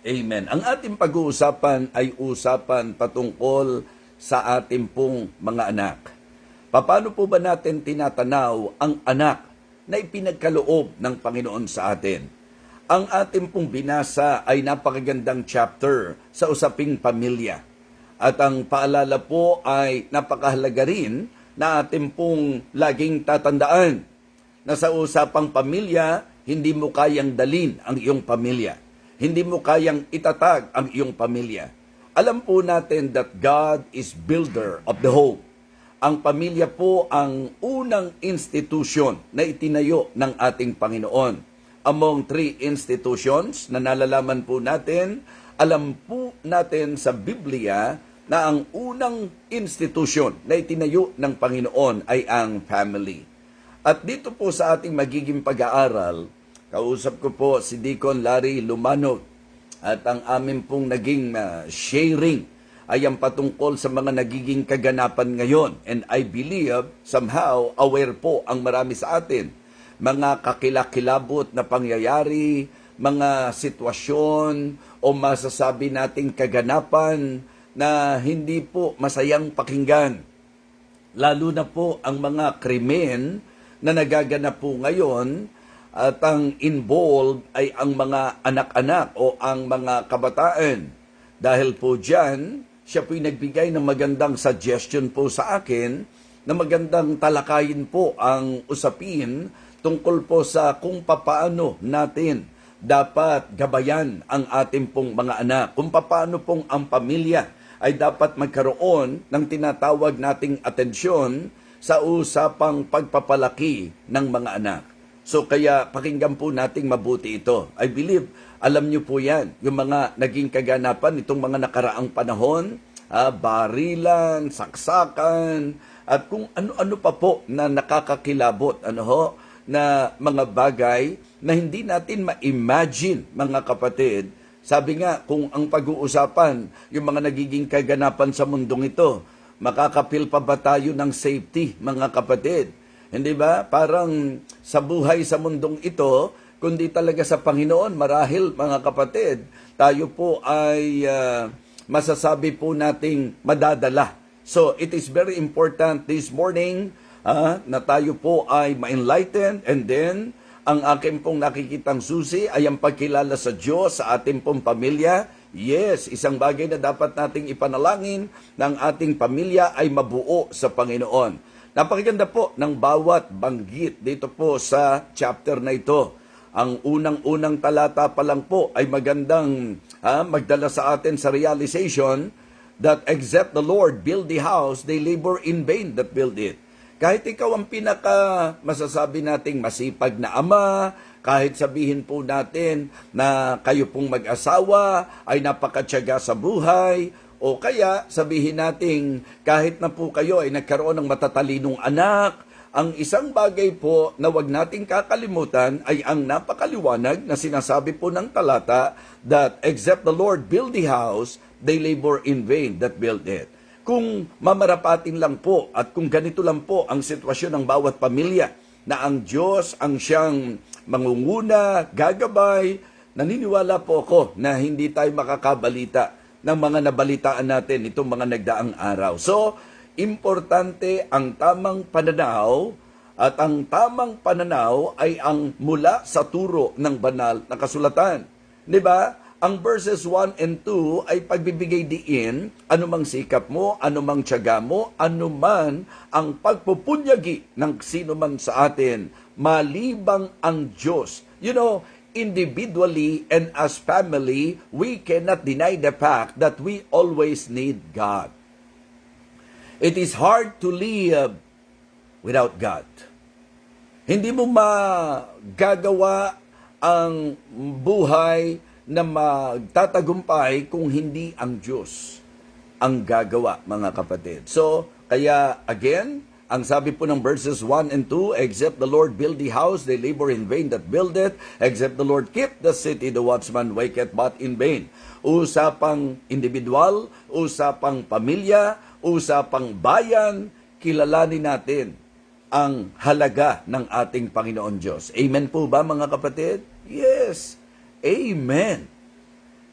Amen. Ang ating pag-uusapan ay usapan patungkol sa ating pong mga anak. Paano po ba natin tinatanaw ang anak na ipinagkaloob ng Panginoon sa atin? Ang ating pong binasa ay napakagandang chapter sa usaping pamilya. At ang paalala po ay napakahalaga rin na ating pong laging tatandaan na sa usapang pamilya, hindi mo kayang dalin ang iyong pamilya. Hindi mo kayang itatag ang iyong pamilya. Alam po natin that God is builder of the home. Ang pamilya po ang unang institusyon na itinayo ng ating Panginoon. Among three institutions na nalalaman po natin, alam po natin sa Biblia na ang unang institusyon na itinayo ng Panginoon ay ang family. At dito po sa ating magiging pag-aaral, kausap ko po si Deacon Larry Lumanot at ang amin pong naging sharing ay ang patungkol sa mga nagiging kaganapan ngayon. And I believe somehow aware po ang marami sa atin. Mga kakilakilabot na pangyayari, mga sitwasyon o masasabi nating kaganapan na hindi po masayang pakinggan. Lalo na po ang mga krimen na nagaganap po ngayon. At ang involved ay ang mga anak-anak o ang mga kabataan. Dahil po dyan, siya po'y nagbigay ng magandang suggestion po sa akin na magandang talakayin po ang usapin tungkol po sa kung papaano natin dapat gabayan ang ating pong mga anak. Kung papaano pong ang pamilya ay dapat magkaroon ng tinatawag nating atensyon sa usapang pagpapalaki ng mga anak. So kaya pakinggan po nating mabuti ito. I believe, alam niyo po yan, yung mga naging kaganapan itong mga nakaraang panahon, barilan, saksakan, at kung ano-ano pa po na nakakakilabot, na mga bagay na hindi natin ma-imagine, mga kapatid. Sabi nga, kung ang pag-uusapan, yung mga nagiging kaganapan sa mundong ito, makakapil pa ba tayo ng safety, mga kapatid? Hindi ba? Parang sa buhay sa mundong ito, kundi talaga sa Panginoon, marahil mga kapatid, tayo po ay masasabi po nating madadala. So, it is very important this morning na tayo po ay ma-enlightened, and then, ang aking pong nakikitang susi ay ang pagkilala sa Diyos sa ating pong pamilya. Yes, isang bagay na dapat nating ipanalangin ng ating pamilya ay mabuo sa Panginoon. Napakaganda po ng bawat banggit dito po sa chapter na ito. Ang unang-unang talata pa lang po ay magandang magdala sa atin sa realization that except the Lord build the house, they labor in vain that build it. Kahit ikaw ang masasabi nating masipag na ama, kahit sabihin po natin na kayo pong mag-asawa ay napakatyaga sa buhay, o kaya sabihin natin kahit na po kayo ay nagkaroon ng matatalinong anak, ang isang bagay po na wag nating kakalimutan ay ang napakaliwanag na sinasabi po ng talata that except the Lord build the house, they labor in vain that build it. Kung mamarapatin lang po at kung ganito lang po ang sitwasyon ng bawat pamilya na ang Diyos ang siyang mangunguna, gagabay, naniniwala po ako na hindi tayo makakabalita ng mga nabalitaan natin itong mga nagdaang araw. So, importante ang tamang pananaw, at ang tamang pananaw ay ang mula sa turo ng banal na kasulatan. Di ba? Ang verses 1 and 2 ay pagbibigay diin, anumang sikap mo, anumang tiyaga mo, anuman ang pagpupunyagi ng sino man sa atin, malibang ang Diyos. Individually and as family, we cannot deny the fact that we always need God. It is hard to live without God. Hindi mo magagawa ang buhay na magtatagumpay kung hindi ang Diyos ang gagawa, mga kapatid. So, kaya again, ang sabi po ng verses 1 and 2, except the Lord build the house, they labor in vain that build it. Except the Lord keep the city, the watchman waketh but in vain. Usapang individual, usapang pamilya, usapang bayan, kilalanin natin ang halaga ng ating Panginoon Diyos. Amen po ba, mga kapatid? Yes. Amen.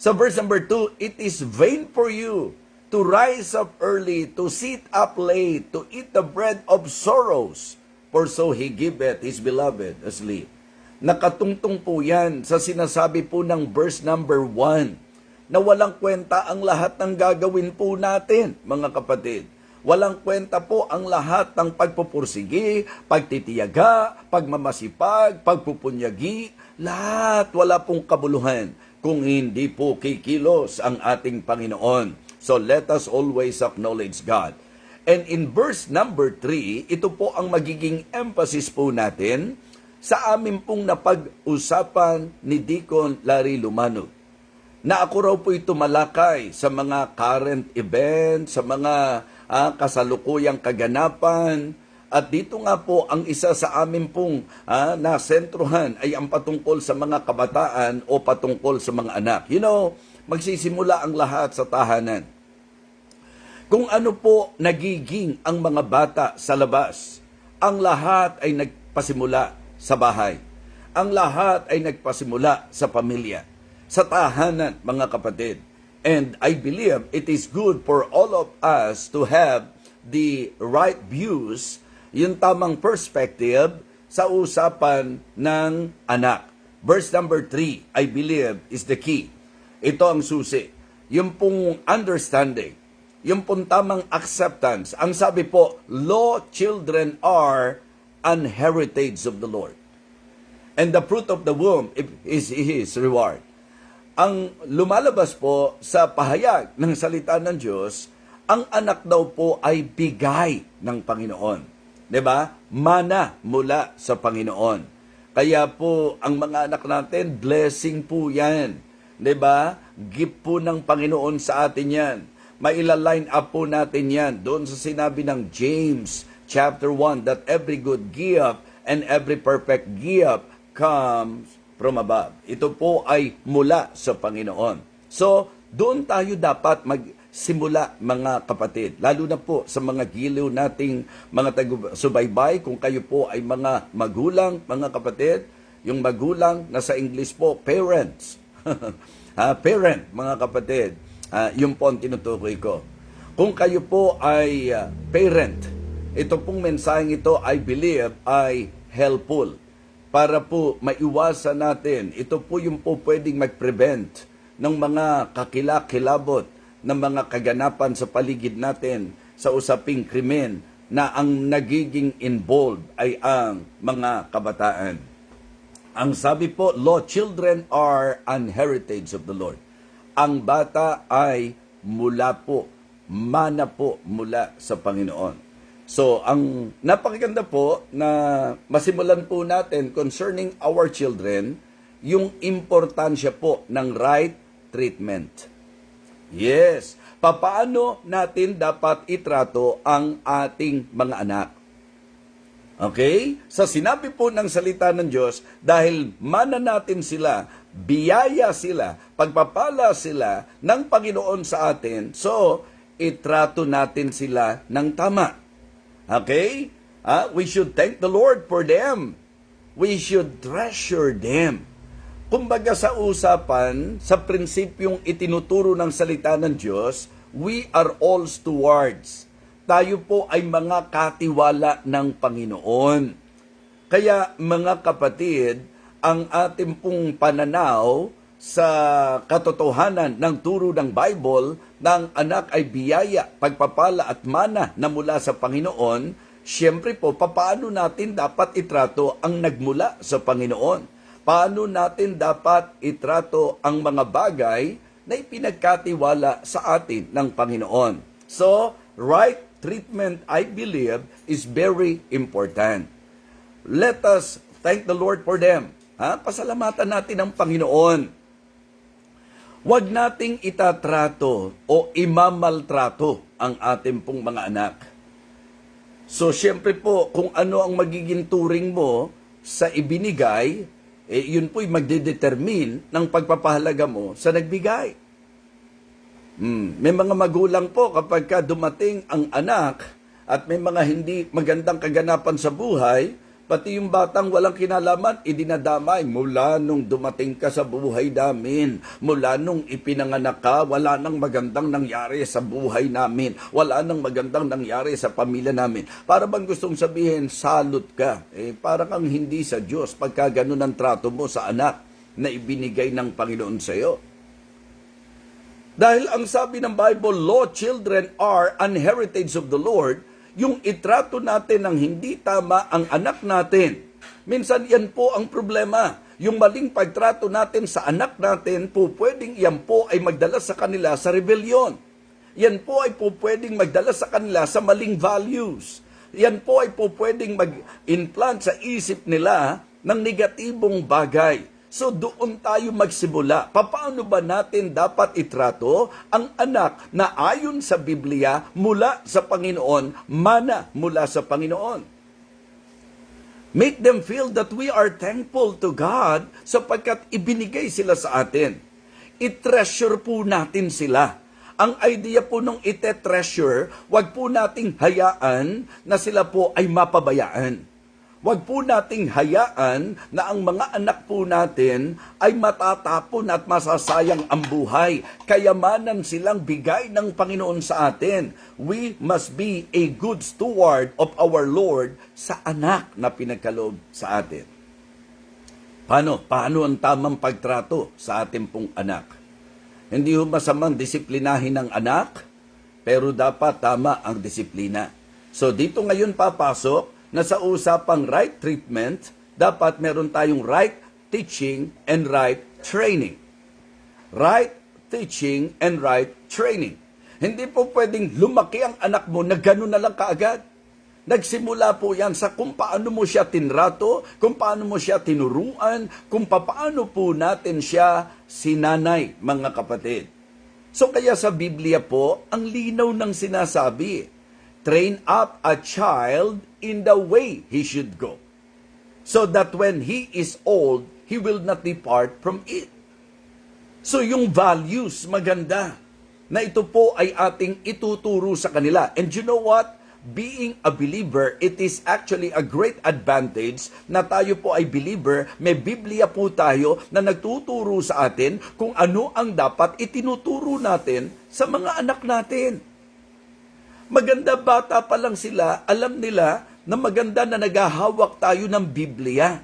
Sa verse number 2, it is vain for you to rise up early, to sit up late, to eat the bread of sorrows, for so he giveth his beloved asleep. Nakatungtong po yan sa sinasabi po ng verse number 1, na walang kwenta ang lahat ng gagawin po natin, mga kapatid. Walang kwenta po ang lahat ng pagpupursigi, pagtitiyaga, pagmamasipag, pagpupunyagi. Lahat wala pong kabuluhan kung hindi po kikilos ang ating Panginoon. So let us always acknowledge God. And in verse number 3, ito po ang magiging emphasis po natin sa amin pong napag-usapan ni Deacon Larry Lumanog. Na ako raw po ito malakay sa mga current events, sa mga kasalukuyang kaganapan. At dito nga po, ang isa sa amin pong nasentruhan ay ang patungkol sa mga kabataan o patungkol sa mga anak. You know, magsisimula ang lahat sa tahanan. Kung ano po nagiging ang mga bata sa labas, ang lahat ay nagpasimula sa bahay. Ang lahat ay nagpasimula sa pamilya, sa tahanan, mga kapatid. And I believe it is good for all of us to have the right views, yung tamang perspective sa usapan ng anak. Verse number 3, I believe, is the key. Ito ang susi. Yung pong understanding, yung pong tamang acceptance. Ang sabi po, law children are an heritage of the Lord. And the fruit of the womb is His reward. Ang lumalabas po sa pahayag ng salita ng Diyos, ang anak daw po ay bigay ng Panginoon. 'Di ba? Mana mula sa Panginoon. Kaya po ang mga anak natin, blessing po 'yan. 'Di ba? Gift po ng Panginoon sa atin 'yan. Maila-line up po natin 'yan doon sa sinabi ng James chapter 1 that every good gift and every perfect gift comes from above. Ito po ay mula sa Panginoon. So, doon tayo dapat magsimula, mga kapatid. Lalo na po sa mga giliw nating mga taga-subaybay, kung kayo po ay mga magulang, mga kapatid, yung magulang na sa English po, parents. Parent, mga kapatid. Yung po ang tinutukoy ko. Kung kayo po ay parent, ito pong mensaheng ito, I believe, ay helpful para po maiwasan natin. Ito po yung po pwedeng mag-prevent ng mga kakilakilabot ng mga kaganapan sa paligid natin sa usaping krimen na ang nagiging involved ay ang mga kabataan. Ang sabi po, law children are an heritage of the Lord. Ang bata ay mula po, mana po mula sa Panginoon. So, ang napakaganda po na masimulan po natin concerning our children, yung importansya po ng right treatment. Yes, papaano natin dapat itrato ang ating mga anak? Okay? Sa sinabi po ng salita ng Diyos, dahil mana natin sila, biyaya sila, pagpapala sila ng Panginoon sa atin, so itrato natin sila ng tama. Okay? We should thank the Lord for them. We should treasure them. Kumbaga sa usapan, sa prinsipyong itinuturo ng salita ng Diyos, we are all stewards. Tayo po ay mga katiwala ng Panginoon. Kaya mga kapatid, ang ating pong pananaw sa katotohanan ng turo ng Bible na ang anak ay biyaya, pagpapala at mana na mula sa Panginoon, siyempre po, paano natin dapat itrato ang nagmula sa Panginoon? Paano natin dapat itrato ang mga bagay na ipinagkatiwala sa atin ng Panginoon? So, right treatment, I believe, is very important. Let us thank the Lord for them. Pasalamatan natin ang Panginoon. Huwag nating itatrato o imamaltrato ang ating pong mga anak. So, siyempre po, kung ano ang magiging turing mo sa ibinigay, yun po'y magdedetermine ng pagpapahalaga mo sa nagbigay. May mga magulang po kapag dumating ang anak at may mga hindi magandang kaganapan sa buhay, Pati yung batang walang kinalaman, idinadamay. Mula nung dumating ka sa buhay namin, mula nung ipinanganak ka, wala nang magandang nangyari sa buhay namin. Wala nang magandang nangyari sa pamilya namin. Para bang gustong sabihin, salot ka. Para kang hindi sa Diyos pagka ganun ang trato mo sa anak na ibinigay ng Panginoon sa iyo. Dahil ang sabi ng Bible, Lo, children are an heritage of the Lord. Yung itrato natin ng hindi tama ang anak natin. Minsan yan po ang problema. Yung maling pagtrato natin sa anak natin, po pwedeng yan po ay magdala sa kanila sa rebellion. Yan po ay po pwedeng magdala sa kanila sa maling values. Yan po ay po pwedeng mag-implant sa isip nila ng negatibong bagay. So doon tayo magsimula. Paano ba natin dapat itrato ang anak na ayon sa Biblia mula sa Panginoon, mana mula sa Panginoon? Make them feel that we are thankful to God sapagkat ibinigay sila sa atin. I-treasure po natin sila. Ang idea po nung ite-treasure, wag po nating hayaan na sila po ay mapabayaan. Huwag po nating hayaan na ang mga anak po natin ay matatapon at masasayang ang buhay. Kayamanan silang bigay ng Panginoon sa atin. We must be a good steward of our Lord sa anak na pinagkaloob sa atin. Paano ang tamang pagtrato sa ating pong anak? Hindi ho masamang disiplinahin ng anak, pero dapat tama ang disiplina. So dito ngayon papasok na sa usapang right treatment, dapat meron tayong right teaching and right training. Right teaching and right training. Hindi po pwedeng lumaki ang anak mo na gano'n na lang kaagad. Nagsimula po yan sa kung paano mo siya tinrato, kung paano mo siya tinuruan, kung paano po natin siya sinanay, mga kapatid. So kaya sa Biblia po, ang linaw ng sinasabi, train up a child in the way he should go, so that when he is old, he will not depart from it. So yung values, maganda, na ito po ay ating ituturo sa kanila. And you know what? Being a believer, it is actually a great advantage na tayo po ay believer, may Biblia po tayo na nagtuturo sa atin kung ano ang dapat itinuturo natin sa mga anak natin. Maganda bata pa lang sila, alam nila na maganda na naghahawak tayo ng Biblia.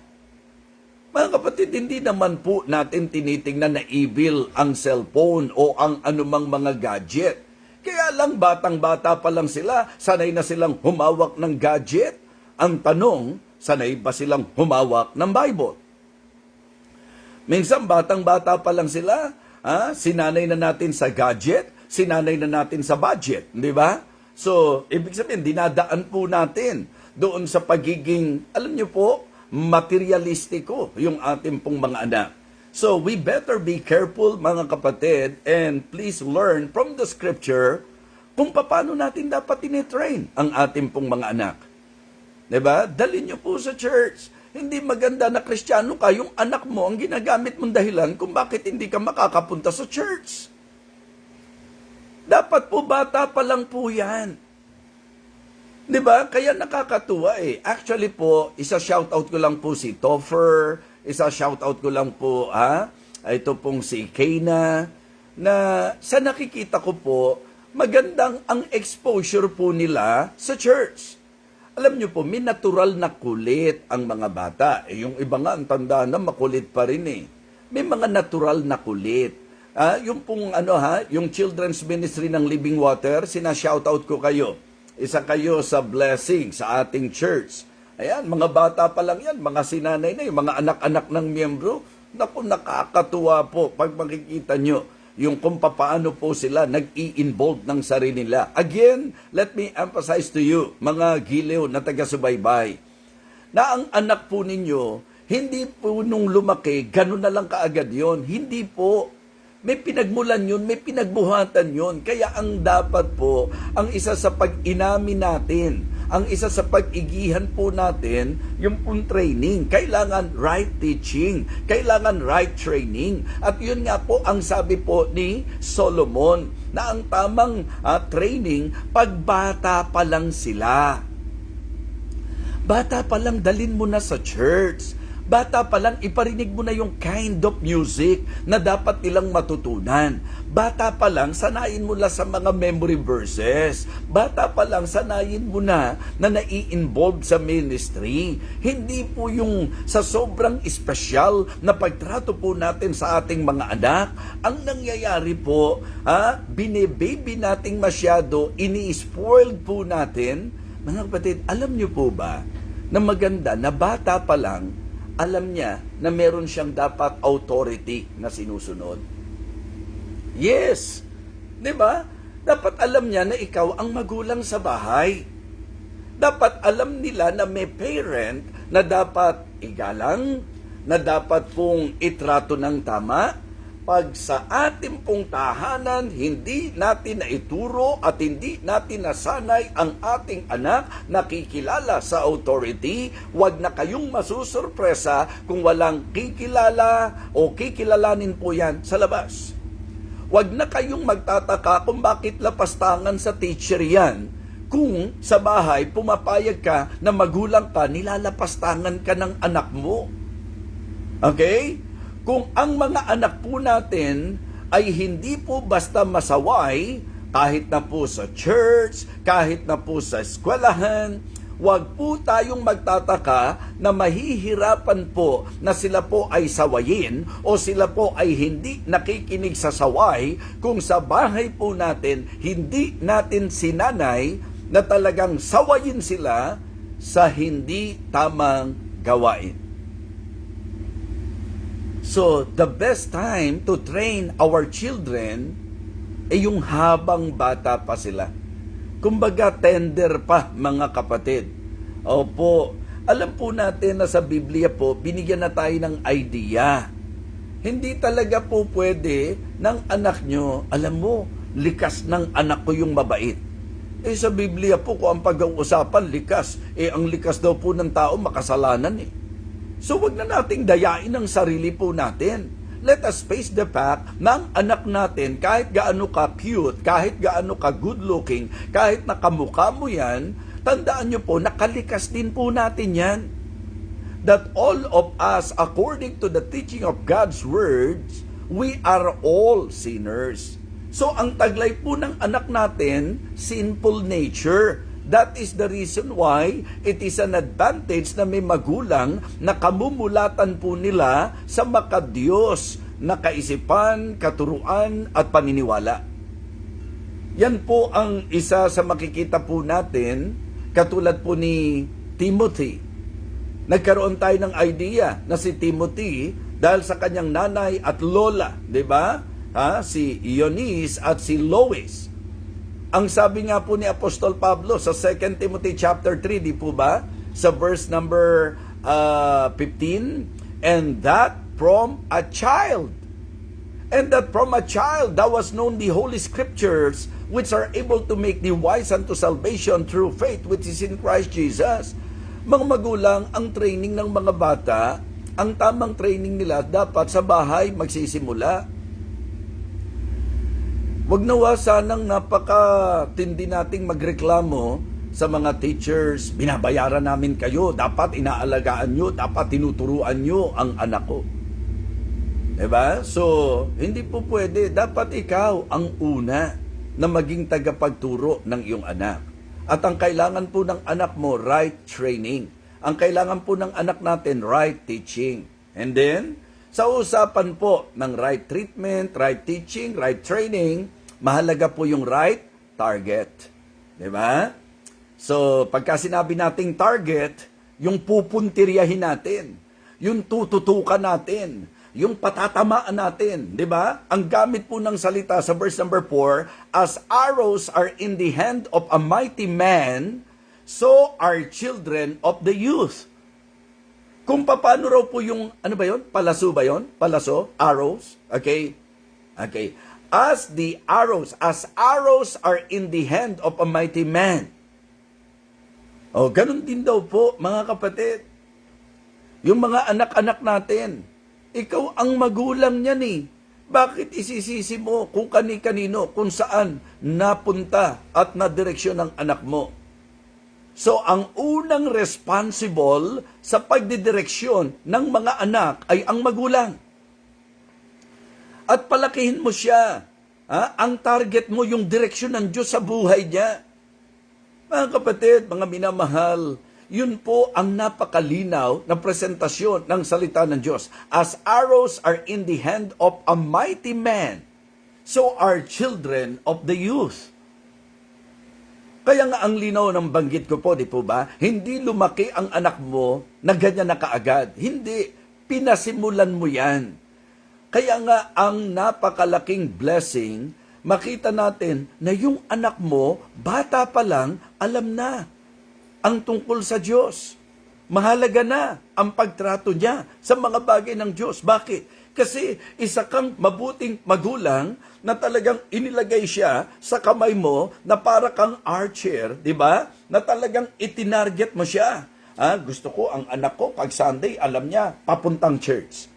Mga kapatid, hindi naman po natin tinitingnan na evil ang cellphone o ang anumang mga gadget. Kaya lang batang-bata pa lang sila, sanay na silang humawak ng gadget. Ang tanong, sanay ba silang humawak ng Bible? Minsan batang-bata pa lang sila, sinanay na natin sa gadget, sinanay na natin sa budget, di ba? So, ibig sabihin, dinadaan po natin doon sa pagiging, alam niyo po, materialistiko yung ating pong mga anak. So, we better be careful, mga kapatid, and please learn from the scripture kung paano natin dapat tinitrain ang ating pong mga anak. Diba? Dalhin niyo po sa church. Hindi maganda na Kristiyano ka, yung anak mo ang ginagamit mong dahilan kung bakit hindi ka makakapunta sa church. Dapat po bata pa lang po yan. Diba? Kaya nakakatuwa eh. Actually po, isa-shoutout ko lang po si Topher, isa-shoutout ko lang po, ito pong si Kayna, na sa nakikita ko po, magandang ang exposure po nila sa church. Alam niyo po, may natural na kulit ang mga bata. Yung iba nga, ang tanda na makulit pa rin eh. May mga natural na kulit. Yung pong yung children's ministry ng Living Water, sina-shoutout ko kayo. Isa kayo sa blessing sa ating church. Ayan, mga bata pa lang yan, mga sinanay na, yung mga anak-anak ng miyembro. Naku, nakakatuwa po pag makikita nyo yung kung paano po sila nag-i-involve ng sarili nila. Again, let me emphasize to you, mga giliw na taga-subaybay, na ang anak po ninyo, hindi po nung lumaki, ganun na lang kaagad yon. Hindi po. May pinagmulan yun, may pinagbuhatan yun. Kaya ang dapat po, ang isa sa pag-inamin natin, ang isa sa pag-igihan po natin, yung pong training. Kailangan right teaching, kailangan right training. At yun nga po ang sabi po ni Solomon, na ang tamang training, pagbata pa lang sila. Bata pa lang dalin mo na sa church. Bata pa lang iparinig mo na yung kind of music na dapat nilang matutunan. Bata pa lang sanayin mo na sa mga memory verses. Bata pa lang sanayin mo na nai-involve sa ministry. Hindi po yung sa sobrang espesyal na pagtrato po natin sa ating mga anak. Ang nangyayari po, bine-baby nating masyado, ini-spoiled po natin. Mga kapatid, alam niyo po ba na maganda na bata pa lang alam niya na meron siyang dapat authority na sinusunod? Yes. 'Di ba? Dapat alam niya na ikaw ang magulang sa bahay. Dapat alam nila na may parent na dapat igalang, na dapat pong itrato ng tama. Pag sa ating pong tahanan, hindi natin naituro at hindi natin nasanay ang ating anak na kikilala sa authority, wag na kayong masusurpresa kung walang kikilala o kikilalanin po yan sa labas. Wag na kayong magtataka kung bakit lapastangan sa teacher yan. Kung sa bahay pumapayag ka na magulang ka, nilalapastangan ka ng anak mo. Okay? Kung ang mga anak po natin ay hindi po basta masaway, kahit na po sa church, kahit na po sa eskwelahan, wag po tayong magtataka na mahihirapan po na sila po ay sawayin o sila po ay hindi nakikinig sa saway kung sa bahay po natin hindi natin sinanay na talagang sawayin sila sa hindi tamang gawain. So, the best time to train our children ay yung habang bata pa sila. Kumbaga, tender pa, mga kapatid. Opo, alam po natin na sa Biblia po, binigyan na tayo ng idea. Hindi talaga po pwede ng anak nyo, alam mo, likas ng anak ko yung mabait. Sa Biblia po, kung ang pag-uusapan, likas, ang likas daw po ng tao, makasalanan So, wag na nating dayain ang sarili po natin. Let us face the fact na ang anak natin, kahit gaano ka cute, kahit gaano ka good looking, kahit nakamukha mo yan, tandaan nyo po, nakalikas din po natin yan. That all of us, according to the teaching of God's words, we are all sinners. So, ang taglay po ng anak natin, sinful nature. That is the reason why it is an advantage na may magulang na kamumulatan po nila sa makadiyos na kaisipan, katuruan at paniniwala. Yan po ang isa sa makikita po natin, katulad po ni Timothy. Nagkaroon tayo ng idea na si Timothy, dahil sa kanyang nanay at lola, di ba? Si Eunice at si Lois. Ang sabi nga po ni Apostol Pablo sa 2 Timothy chapter 3, di po ba? Sa verse number 15, and that from a child. And that from a child thou hast known the holy scriptures, which are able to make thee wise unto salvation through faith which is in Christ Jesus. Mga magulang, ang training ng mga bata, ang tamang training nila dapat sa bahay magsisimula. Wag nawa sanang napakatindi nating magreklamo sa mga teachers, binabayaran namin kayo, dapat inaalagaan nyo, dapat tinuturuan nyo ang anak ko. Diba? So, hindi po pwede. Dapat ikaw ang una na maging tagapagturo ng iyong anak. At ang kailangan po ng anak mo, right training. Ang kailangan po ng anak natin, right teaching. And then, sa usapan po ng right treatment, right teaching, right training, mahalaga po yung right target. Diba? So, pagka sinabi nating target, yung pupuntiryahin natin, yung tututukan natin, yung patatamaan natin. Diba? Ang gamit po ng salita sa verse number 4, as arrows are in the hand of a mighty man, so are children of the youth. Kung paano raw po yung, ano ba yun? Palaso ba yun? Palaso? Arrows? Okay? Okay. As arrows are in the hand of a mighty man. Ganun din daw po, mga kapatid. Yung mga anak-anak natin, ikaw ang magulang niyan eh. Bakit isisisi mo kung kani-kanino, kung saan napunta at nadireksyon ng anak mo? So, ang unang responsible sa pagdidireksyon ng mga anak ay ang magulang. At palakihin mo siya. Ang target mo, yung direksyon ng Diyos sa buhay niya. Mga kapatid, mga minamahal, yun po ang napakalinaw na presentasyon ng salita ng Diyos. As arrows are in the hand of a mighty man, so are children of the youth. Kaya nga ang linaw ng banggit ko po, di po ba? Hindi lumaki ang anak mo na ganyan na kaagad. Hindi. Pinasimulan mo yan. Kaya nga ang napakalaking blessing, makita natin na yung anak mo, bata pa lang, alam na ang tungkol sa Diyos. Mahalaga na ang pagtrato niya sa mga bagay ng Diyos. Bakit? Kasi isa kang mabuting magulang na talagang inilagay siya sa kamay mo na para kang archer, di ba? Na talagang itinarget mo siya. Gusto ko ang anak ko pag Sunday, alam niya, papuntang church.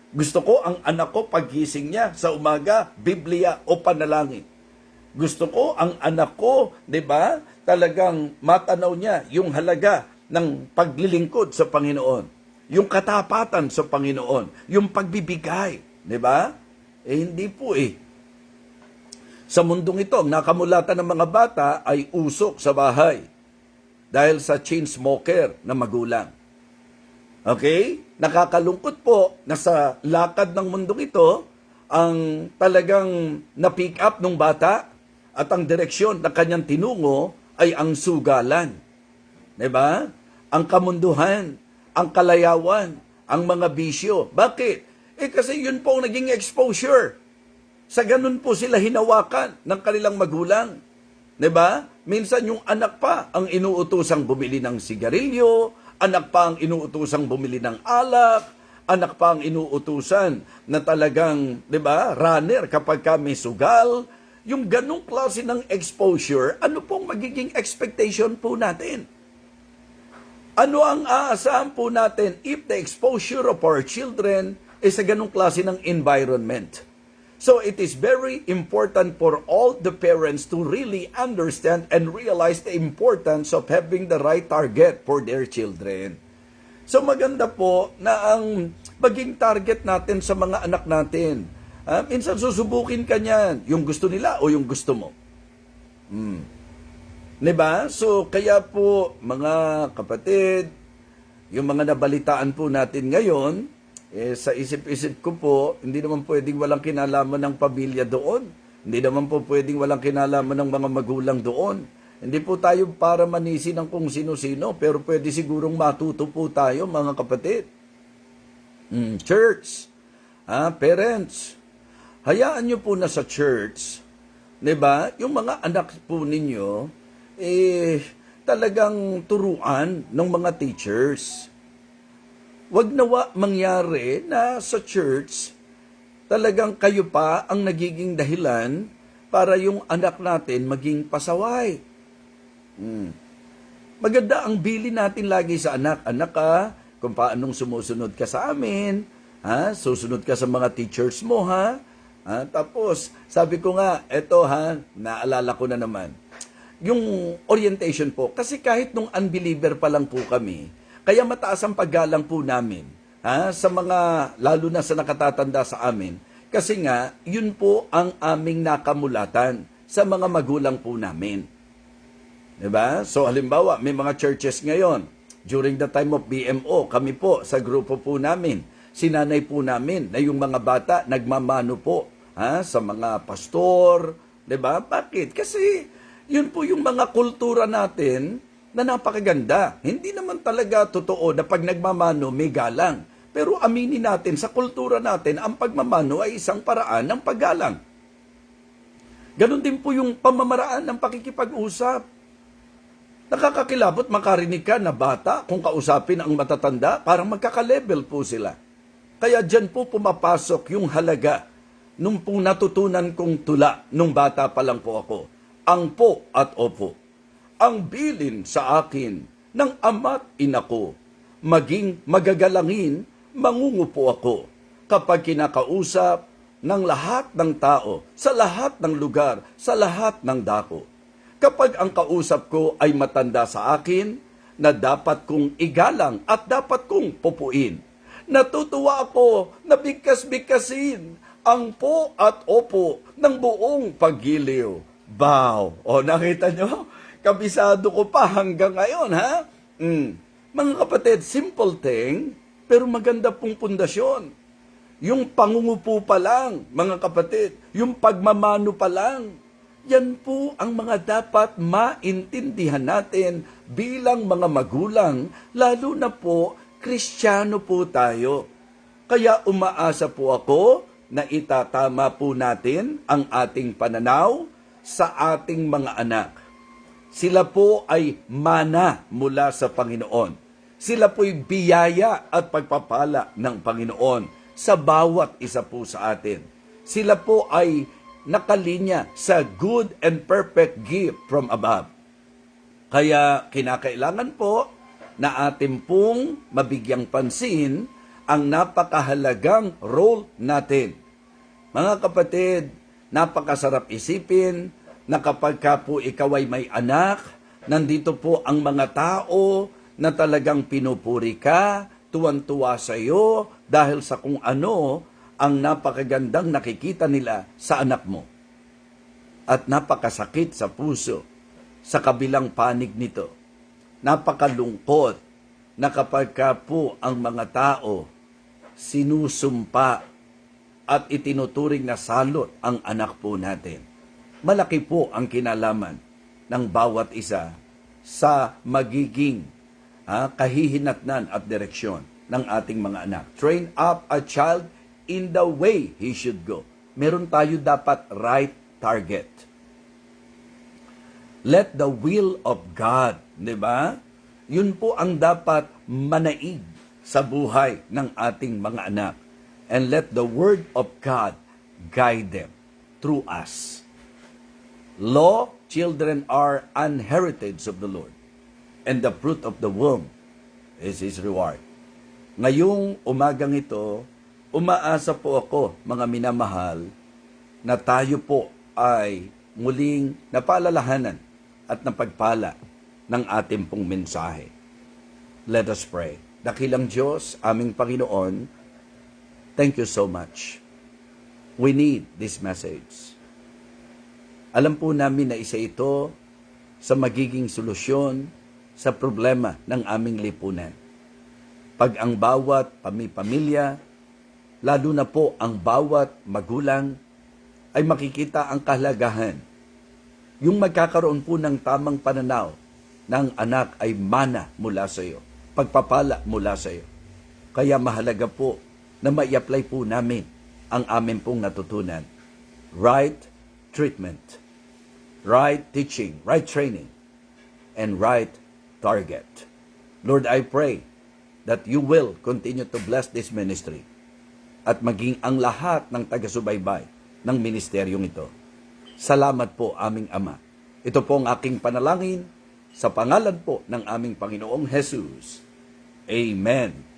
Gusto ko ang anak ko paggising niya sa umaga, Biblia o panalangin. Gusto ko ang anak ko, di ba? Talagang matanaw niya yung halaga ng paglilingkod sa Panginoon. Yung katapatan sa Panginoon, yung pagbibigay, di ba? Hindi po Sa mundong ito, ang nakamulatan ng mga bata ay usok sa bahay dahil sa chain smoker na magulang. Okay? Nakakalungkot po na sa lakad ng mundong ito, ang talagang na-pick up ng bata at ang direksyon na kanyang tinungo ay ang sugalan. di ba? Ang kamunduhan, ang kalayawan, ang mga bisyo. Bakit? Kasi yun po ang naging exposure. Sa ganun po sila hinawakan ng kanilang magulang. di ba? Minsan yung anak pa ang inuutosang bumili ng sigarilyo, anak pa ang inuutosang bumili ng alak, anak pa ang inuutusan na talagang, di ba, runner kapag may sugal. Yung ganung klase ng exposure, ano pong magiging expectation po natin? Ano ang aasahan po natin if the exposure of our children is sa ganung klase ng environment? So it is very important for all the parents to really understand and realize the importance of having the right target for their children. So maganda po na ang maging target natin sa mga anak natin. Minsan susubukin ka niyan, yung gusto nila o yung gusto mo. Diba? So kaya po mga kapatid, yung mga nabalitaan po natin ngayon, sa isip-isip ko po, hindi naman pwedeng walang kinalaman ng pamilya doon. Hindi naman po pwedeng walang kinalaman ng mga magulang doon. Hindi po tayo para manisi ng kung sino-sino, pero pwede sigurong matuto po tayo, mga kapatid. Church, parents, hayaan nyo po na sa church, diba, yung mga anak po ninyo, talagang turuan ng mga teachers. Wag nawa mangyari na sa church, talagang kayo pa ang nagiging dahilan para yung anak natin maging pasaway. Maganda ang bili natin lagi sa anak. Anak kung paanong sumusunod ka sa amin, susunod ka sa mga teachers mo, tapos, sabi ko nga, eto naalala ko na naman, yung orientation po, kasi kahit nung unbeliever pa lang po kami, kaya mataas ang paggalang po namin, sa mga, lalo na sa nakatatanda sa amin, kasi nga, yun po ang aming nakamulatan sa mga magulang po namin. Diba? So halimbawa, may mga churches ngayon, during the time of BMO, kami po sa grupo po namin, sinanay po namin na yung mga bata nagmamano po sa mga pastor, diba? Bakit? Kasi yun po yung mga kultura natin na napakaganda. Hindi naman talaga totoo na pag nagmamano may galang. Pero aminin natin, sa kultura natin, ang pagmamano ay isang paraan ng paggalang. Ganon din po yung pamamaraan ng pakikipag-usap. Nakakakilabot makarinig ka na bata kung kausapin ang matatanda, parang magkaka-level po sila. Kaya dyan po pumapasok yung halaga nung pong natutunan kong tula nung bata pa lang po ako. Ang po at opo. Ang bilin sa akin ng ama't ina ko. Maging magagalangin, mangungupo ako kapag kinakausap ng lahat ng tao, sa lahat ng lugar, sa lahat ng dako. Kapag ang kausap ko ay matanda sa akin, na dapat kong igalang at dapat kong pupuin. Natutuwa ako na bigkas-bigkasin ang po at opo ng buong paggiliw. Bow! O nakita nyo? Kabisado ko pa hanggang ngayon, ha? Mga kapatid, simple thing, pero maganda pong pundasyon. Yung pangungupo pa lang, mga kapatid, yung pagmamano pa lang, yan po ang mga dapat maintindihan natin bilang mga magulang, lalo na po, Kristiyano po tayo. Kaya umaasa po ako na itatama po natin ang ating pananaw sa ating mga anak. Sila po ay mana mula sa Panginoon. Sila po'y biyaya at pagpapala ng Panginoon sa bawat isa po sa atin. Sila po ay nakalinya sa good and perfect gift from above. Kaya kinakailangan po na atin pong mabigyang pansin ang napakahalagang role natin. Mga kapatid, napakasarap isipin na kapag ka po ikaw ay may anak, nandito po ang mga tao na talagang pinupuri ka, tuwan-tuwa sa iyo dahil sa kung ano ang napakagandang nakikita nila sa anak mo. At napakasakit sa puso sa kabilang panig nito. Napakalungkot na kapag ka po ang mga tao sinusumpa at itinuturing na salot ang anak po natin. Malaki po ang kinalaman ng bawat isa sa magiging kahihinatnan at direksyon ng ating mga anak. Train up a child in the way he should go. Meron tayo dapat right target. Let the will of God, di ba? Yun po ang dapat manaig sa buhay ng ating mga anak. And let the word of God guide them through us. Law, children are an heritage of the Lord, and the fruit of the womb is His reward. Ngayong umagang ito, umaasa po ako, mga minamahal, na tayo po ay muling napaalalahanan at napagpala ng ating pong mensahe. Let us pray. Dakilang Diyos, aming Panginoon, thank you so much. We need this message. Alam po namin na isa ito sa magiging solusyon sa problema ng aming lipunan. Pag ang bawat pamilya, lalo na po ang bawat magulang, ay makikita ang kahalagahan. Yung magkakaroon po ng tamang pananaw ng anak ay mana mula sa iyo, pagpapala mula sa iyo. Kaya mahalaga po na mai-apply po namin ang amin pong natutunan. Right treatment, right teaching, right training, and right target. Lord, I pray that you will continue to bless this ministry at maging ang lahat ng taga-subaybay ng ministeryong ito. Salamat po, aming Ama. Ito po ang aking panalangin sa pangalan po ng aming Panginoong Jesus. Amen